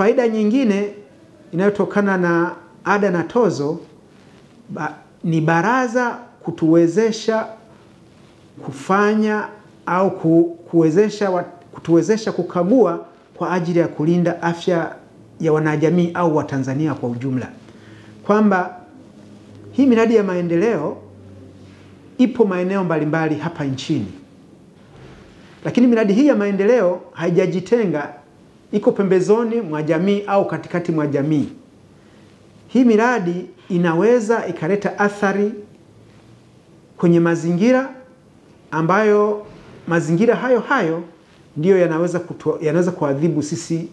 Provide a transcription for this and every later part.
Faida nyingine inayotokana na ada na tozo ni baraza kutuwezesha kufanya au kutuwezesha kukagua kwa ajili ya kulinda afya ya wanajamii au Watanzania kwa ujumla. Kwamba hii miradi ya maendeleo ipo maeneo mbalimbali hapa nchini. Lakini miradi hii ya maendeleo haijajitenga, iko pembezoni mwa jamii au katikati mwa jamii. Hii miradi inaweza ikaleta athari kwenye mazingira ambayo mazingira hayo ndiyo yanaweza kuadhibu sisi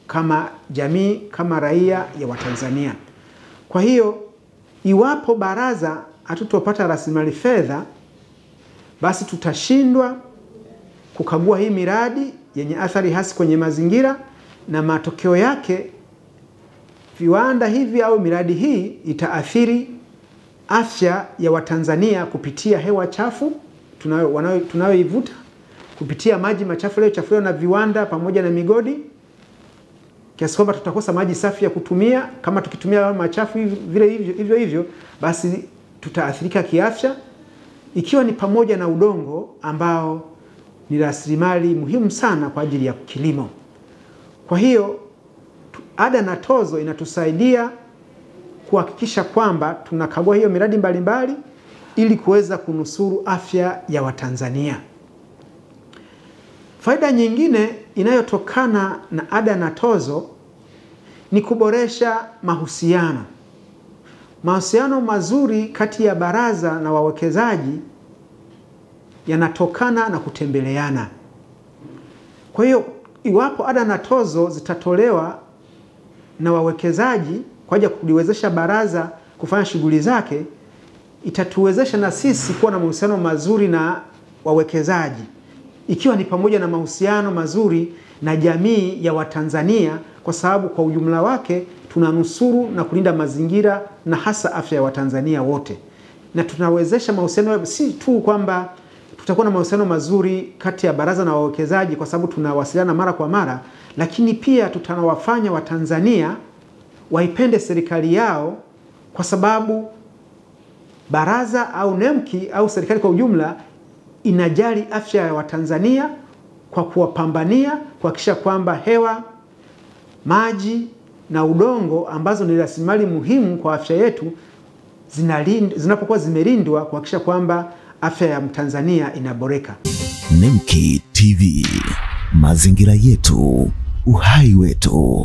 kama jamii, kama raia ya Watanzania. Kwa hiyo iwapo baraza hatutopata rasilimali fedha, basi tutashindwa kukagua hii miradi yenye athari hasi kwenye mazingira, na matokeo yake viwanda hivi au miradi hii itaathiri afya ya Watanzania kupitia hewa chafu tunayoivuta, kupitia maji machafu yaliyochafuliwa na viwanda pamoja na migodi, kiasi kwamba tutakosa maji safi ya kutumia. Kama tukitumia machafu hivyo, basi tutaathirika kiafya, ikiwa ni pamoja na udongo ambao ni rasilimali muhimu sana kwa ajili ya kilimo. Kwa hiyo ada na tozo inatusaidia kuhakikisha kwamba tunakagua hiyo miradi mbalimbali ili kuweza kunusuru afya ya Watanzania. Faida nyingine inayotokana na ada na tozo ni kuboresha mahusiano. Mahusiano mazuri kati ya baraza na wawekezaji yanatokana na kutembeleana. Kwa hiyo iwapo ada na tozo zitatolewa na wawekezaji kwa ajili ya kuliwezesha baraza kufanya shughuli zake, itatuwezesha na sisi kuwa na mahusiano mazuri na wawekezaji, ikiwa ni pamoja na mahusiano mazuri na jamii ya Watanzania, kwa sababu kwa ujumla wake tunanusuru na kulinda mazingira na hasa afya ya Watanzania wote. Na tunawezesha mahusiano, si tu kwamba tutakuwa na mahusiano mazuri kati ya baraza na wawekezaji kwa sababu tunawasiliana mara kwa mara, lakini pia tutawafanya Watanzania waipende serikali yao, kwa sababu baraza au NEMC au serikali kwa ujumla inajali afya ya Watanzania kwa kuwapambania kuhakikisha kwamba hewa, maji na udongo ambazo ni rasilimali muhimu kwa afya yetu zinapokuwa zimelindwa, kuhakikisha kwamba afya ya Mtanzania inaboreka. NEMC TV, mazingira yetu, uhai wetu.